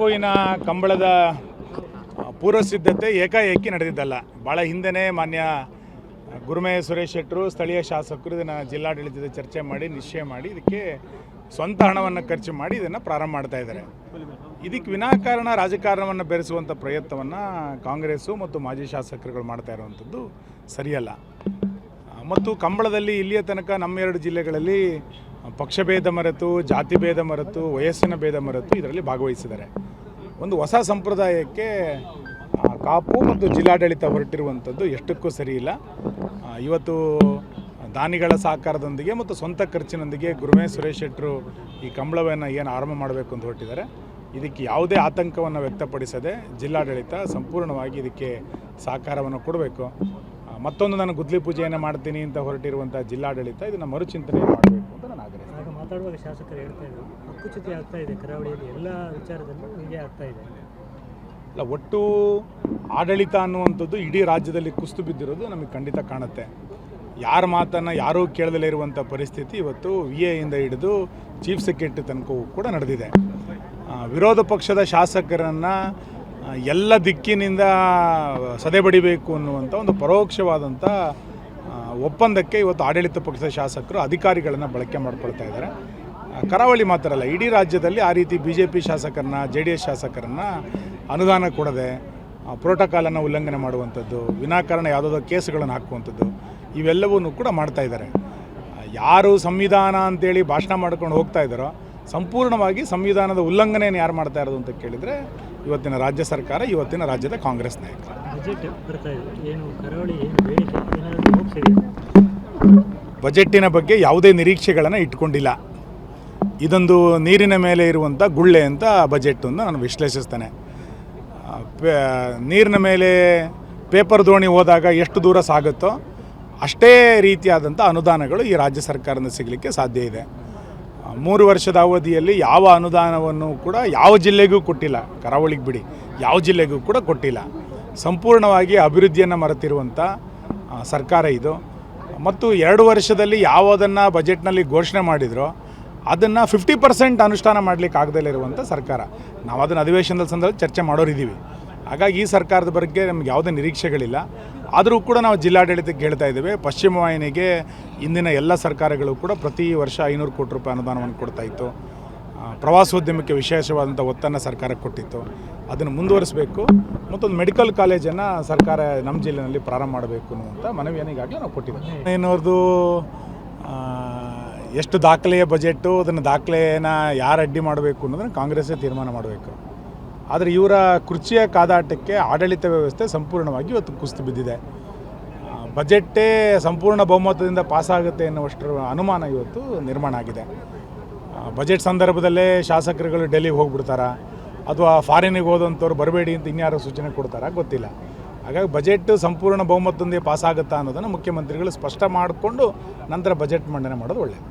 ಹೂವಿನ ಕಂಬಳದ ಪೂರ್ವ ಸಿದ್ಧತೆ ಏಕಾಏಕಿ ನಡೆದಿದ್ದಲ್ಲ. ಭಾಳ ಹಿಂದೆಯೇ ಮಾನ್ಯ ಗುರುಮೇ ಸುರೇಶ್ ಶೆಟ್ಟರು ಸ್ಥಳೀಯ ಶಾಸಕರು ಇದನ್ನು ಜಿಲ್ಲಾಡಳಿತದ ಚರ್ಚೆ ಮಾಡಿ ನಿಶ್ಚಯ ಮಾಡಿ ಇದಕ್ಕೆ ಸ್ವಂತ ಹಣವನ್ನು ಖರ್ಚು ಮಾಡಿ ಇದನ್ನು ಪ್ರಾರಂಭ ಮಾಡ್ತಾ ಇದ್ದಾರೆ. ಇದಕ್ಕೆ ವಿನಾಕಾರಣ ರಾಜಕಾರಣವನ್ನು ಬೆರೆಸುವಂಥ ಪ್ರಯತ್ನವನ್ನು ಕಾಂಗ್ರೆಸ್ಸು ಮತ್ತು ಮಾಜಿ ಶಾಸಕರುಗಳು ಮಾಡ್ತಾ ಇರುವಂಥದ್ದು ಸರಿಯಲ್ಲ. ಮತ್ತು ಕಂಬಳದಲ್ಲಿ ಇಲ್ಲಿಯ ತನಕ ನಮ್ಮ ಎರಡು ಜಿಲ್ಲೆಗಳಲ್ಲಿ ಪಕ್ಷಭೇದ ಮರೆತು, ಜಾತಿ ಭೇದ ಮರೆತು, ವಯಸ್ಸಿನ ಭೇದ ಮರೆತು ಇದರಲ್ಲಿ ಭಾಗವಹಿಸಿದ್ದಾರೆ. ಒಂದು ಹೊಸ ಸಂಪ್ರದಾಯಕ್ಕೆ ಕಾಪು ಮತ್ತು ಜಿಲ್ಲಾಡಳಿತ ಹೊರಟಿರುವಂಥದ್ದು ಎಷ್ಟಕ್ಕೂ ಸರಿ ಇಲ್ಲ. ಇವತ್ತು ದಾನಿಗಳ ಸಹಕಾರದೊಂದಿಗೆ ಮತ್ತು ಸ್ವಂತ ಖರ್ಚಿನೊಂದಿಗೆ ಗುರುಮೇ ಸುರೇಶ್ ಶೆಟ್ಟರು ಈ ಕಂಬಳವನ್ನು ಏನು ಆರಂಭ ಮಾಡಬೇಕು ಅಂತ ಹೊರಟಿದ್ದಾರೆ. ಇದಕ್ಕೆ ಯಾವುದೇ ಆತಂಕವನ್ನು ವ್ಯಕ್ತಪಡಿಸದೆ ಜಿಲ್ಲಾಡಳಿತ ಸಂಪೂರ್ಣವಾಗಿ ಇದಕ್ಕೆ ಸಹಕಾರವನ್ನು ಕೊಡಬೇಕು. ಮತ್ತೊಂದು ನಾನು ಗುದ್ಲಿ ಪೂಜೆಯನ್ನು ಮಾಡ್ತೀನಿ ಅಂತ ಹೊರಟಿರುವಂಥ ಜಿಲ್ಲಾಡಳಿತ ಇದನ್ನು ಮರುಚಿಂತನೆ ಮಾಡಬೇಕು ಅಂತ ನಾನು ಆಗ್ರಹಿಸ್ತೇನೆ. ಮಾತಾಡುವಾಗ ಶಾಸಕರು ಹೇಳ್ತಾ ಇದ್ರು ಹಕ್ಕುಚ್ಯುತಿ ಆಗ್ತಾ ಇದೆ, ಕರಾವಳಿಯಲ್ಲಿ ಎಲ್ಲ ವಿಚಾರದಲ್ಲೂ ಹೀಗೆ ಆಗ್ತಾ ಇದೆ. ಅಲ್ಲ, ಒಟ್ಟು ಆಡಳಿತ ಅನ್ನುವಂಥದ್ದು ಇಡೀ ರಾಜ್ಯದಲ್ಲಿ ಕುಸಿದು ಬಿದ್ದಿರೋದು ನಮಗೆ ಖಂಡಿತ ಕಾಣುತ್ತೆ. ಯಾರ ಮಾತನ್ನು ಯಾರೂ ಕೇಳದಲ್ಲೇ ಇರುವಂಥ ಪರಿಸ್ಥಿತಿ ಇವತ್ತು VAಯಿಂದ ಹಿಡಿದು ಚೀಫ್ ಸೆಕ್ರೆಟರಿ ತನಕವೂ ಕೂಡ ನಡೆದಿದೆ. ವಿರೋಧ ಪಕ್ಷದ ಶಾಸಕರನ್ನು ಎಲ್ಲ ದಿಕ್ಕಿನಿಂದ ಸದೆಬಡಿಬೇಕು ಅನ್ನುವಂಥ ಒಂದು ಪರೋಕ್ಷವಾದಂಥ ಒಪ್ಪಂದಕ್ಕೆ ಇವತ್ತು ಆಡಳಿತ ಪಕ್ಷದ ಶಾಸಕರು ಅಧಿಕಾರಿಗಳನ್ನು ಬಳಕೆ ಮಾಡ್ಕೊಳ್ತಾ ಇದ್ದಾರೆ. ಕರಾವಳಿ ಮಾತ್ರ ಅಲ್ಲ, ಇಡೀ ರಾಜ್ಯದಲ್ಲಿ ಆ ರೀತಿ BJP ಶಾಸಕರನ್ನ, JDS ಶಾಸಕರನ್ನ ಅನುದಾನ ಕೊಡದೆ ಪ್ರೋಟೋಕಾಲನ್ನು ಉಲ್ಲಂಘನೆ ಮಾಡುವಂಥದ್ದು, ವಿನಾಕಾರಣ ಯಾವುದಾದ್ರೂ ಕೇಸುಗಳನ್ನು ಹಾಕುವಂಥದ್ದು ಇವೆಲ್ಲವನ್ನೂ ಕೂಡ ಮಾಡ್ತಾ ಇದ್ದಾರೆ. ಯಾರು ಸಂವಿಧಾನ ಅಂತೇಳಿ ಭಾಷಣ ಮಾಡ್ಕೊಂಡು ಹೋಗ್ತಾ ಇದ್ದಾರೋ ಸಂಪೂರ್ಣವಾಗಿ ಸಂವಿಧಾನದ ಉಲ್ಲಂಘನೆಯನ್ನು ಯಾರು ಮಾಡ್ತಾ ಇರೋದು ಅಂತ ಕೇಳಿದರೆ ಇವತ್ತಿನ ರಾಜ್ಯ ಸರ್ಕಾರ, ಇವತ್ತಿನ ರಾಜ್ಯದ ಕಾಂಗ್ರೆಸ್ ನಾಯಕರು. ಬಜೆಟ್ಟಿನ ಬಗ್ಗೆ ಯಾವುದೇ ನಿರೀಕ್ಷೆಗಳನ್ನು ಇಟ್ಕೊಂಡಿಲ್ಲ. ಇದೊಂದು ನೀರಿನ ಮೇಲೆ ಇರುವಂಥ ಗುಳ್ಳೆ ಅಂತ ಬಜೆಟನ್ನು ನಾನು ವಿಶ್ಲೇಷಿಸ್ತೇನೆ. ನೀರಿನ ಮೇಲೆ ಪೇಪರ್ ದೋಣಿ ಹೋದಾಗ ಎಷ್ಟು ದೂರ ಸಾಗುತ್ತೋ ಅಷ್ಟೇ ರೀತಿಯಾದಂಥ ಅನುದಾನಗಳು ಈ ರಾಜ್ಯ ಸರ್ಕಾರದಿಂದ ಸಿಗಲಿಕ್ಕೆ ಸಾಧ್ಯ ಇದೆ. 3 ವರ್ಷದ ಅವಧಿಯಲ್ಲಿ ಯಾವ ಅನುದಾನವನ್ನು ಕೂಡ ಯಾವ ಜಿಲ್ಲೆಗೂ ಕೊಟ್ಟಿಲ್ಲ, ಕರಾವಳಿಗೆ ಬಿಡಿ, ಯಾವ ಜಿಲ್ಲೆಗೂ ಕೂಡ ಕೊಟ್ಟಿಲ್ಲ. ಸಂಪೂರ್ಣವಾಗಿ ಅಭಿವೃದ್ಧಿಯನ್ನು ಮರೆತಿರುವಂಥ ಸರ್ಕಾರ ಇದು. ಮತ್ತು 2 ವರ್ಷದಲ್ಲಿ ಯಾವುದನ್ನು ಬಜೆಟ್ನಲ್ಲಿ ಘೋಷಣೆ ಮಾಡಿದರೋ ಅದನ್ನು 50% ಅನುಷ್ಠಾನ ಮಾಡಲಿಕ್ಕೆ ಆಗದಲ್ಲೇ ಇರುವಂಥ ಸರ್ಕಾರ. ನಾವು ಅದನ್ನು ಅಧಿವೇಶನದ ಸಂದರ್ಭದಲ್ಲಿ ಚರ್ಚೆ ಮಾಡೋರಿದ್ದೀವಿ. ಹಾಗಾಗಿ ಈ ಸರ್ಕಾರದ ಬಗ್ಗೆ ನಮಗೆ ಯಾವುದೇ ನಿರೀಕ್ಷೆಗಳಿಲ್ಲ. ಆದರೂ ಕೂಡ ನಾವು ಜಿಲ್ಲಾಡಳಿತಕ್ಕೆ ಹೇಳ್ತಾ ಇದ್ದೇವೆ, ಪಶ್ಚಿಮ ವಾಹಿನಿಗೆ ಇಂದಿನ ಎಲ್ಲ ಸರ್ಕಾರಗಳು ಕೂಡ ಪ್ರತಿ ವರ್ಷ 500 ಕೋಟಿ ರೂಪಾಯಿ ಅನುದಾನವನ್ನು ಕೊಡ್ತಾಯಿತ್ತು. ಪ್ರವಾಸೋದ್ಯಮಕ್ಕೆ ವಿಶೇಷವಾದಂಥ ಒತ್ತನ್ನು ಸರ್ಕಾರ ಕೊಟ್ಟಿತ್ತು. ಅದನ್ನು ಮುಂದುವರಿಸಬೇಕು. ಮತ್ತೊಂದು ಮೆಡಿಕಲ್ ಕಾಲೇಜನ್ನು ಸರ್ಕಾರ ನಮ್ಮ ಜಿಲ್ಲೆಯಲ್ಲಿ ಪ್ರಾರಂಭ ಮಾಡಬೇಕು ಅನ್ನುವಂಥ ಮನವಿಯನ್ನು ಈಗಾಗಲೇ ನಾವು ಕೊಟ್ಟಿದ್ದೇವೆ. ಏನವ್ರದ್ದು ಎಷ್ಟು ದಾಖಲೆಯ ಬಜೆಟು, ಅದನ್ನು ದಾಖಲೆಯನ್ನು ಯಾರು ಅಡ್ಡಿ ಮಾಡಬೇಕು ಅನ್ನೋದನ್ನು ಕಾಂಗ್ರೆಸ್ಸೇ ತೀರ್ಮಾನ ಮಾಡಬೇಕು. ಆದರೆ ಇವರ ಕುರ್ಚಿಯ ಕಾದಾಟಕ್ಕೆ ಆಡಳಿತ ವ್ಯವಸ್ಥೆ ಸಂಪೂರ್ಣವಾಗಿ ಇವತ್ತು ಕುಸಿದು ಬಿದ್ದಿದೆ. ಬಜೆಟ್ಟೇ ಸಂಪೂರ್ಣ ಬಹುಮತದಿಂದ ಪಾಸಾಗುತ್ತೆ ಎನ್ನುವಷ್ಟರ ಅನುಮಾನ ಇವತ್ತು ನಿರ್ಮಾಣ ಆಗಿದೆ. ಬಜೆಟ್ ಸಂದರ್ಭದಲ್ಲೇ ಶಾಸಕರುಗಳು ಡೆಲ್ಲಿಗೆ ಹೋಗ್ಬಿಡ್ತಾರಾ ಅಥವಾ ಫಾರಿನಿಗೆ ಹೋದಂಥವ್ರು ಬರಬೇಡಿ ಅಂತ ಇನ್ಯಾರು ಸೂಚನೆ ಕೊಡ್ತಾರಾ ಗೊತ್ತಿಲ್ಲ. ಹಾಗಾಗಿ ಬಜೆಟ್ ಸಂಪೂರ್ಣ ಬಹುಮತದಿಂದ ಪಾಸಾಗುತ್ತಾ ಅನ್ನೋದನ್ನು ಮುಖ್ಯಮಂತ್ರಿಗಳು ಸ್ಪಷ್ಟ ಮಾಡಿಕೊಂಡು ನಂತರ ಬಜೆಟ್ ಮಂಡನೆ ಮಾಡೋದು ಒಳ್ಳೆಯದು.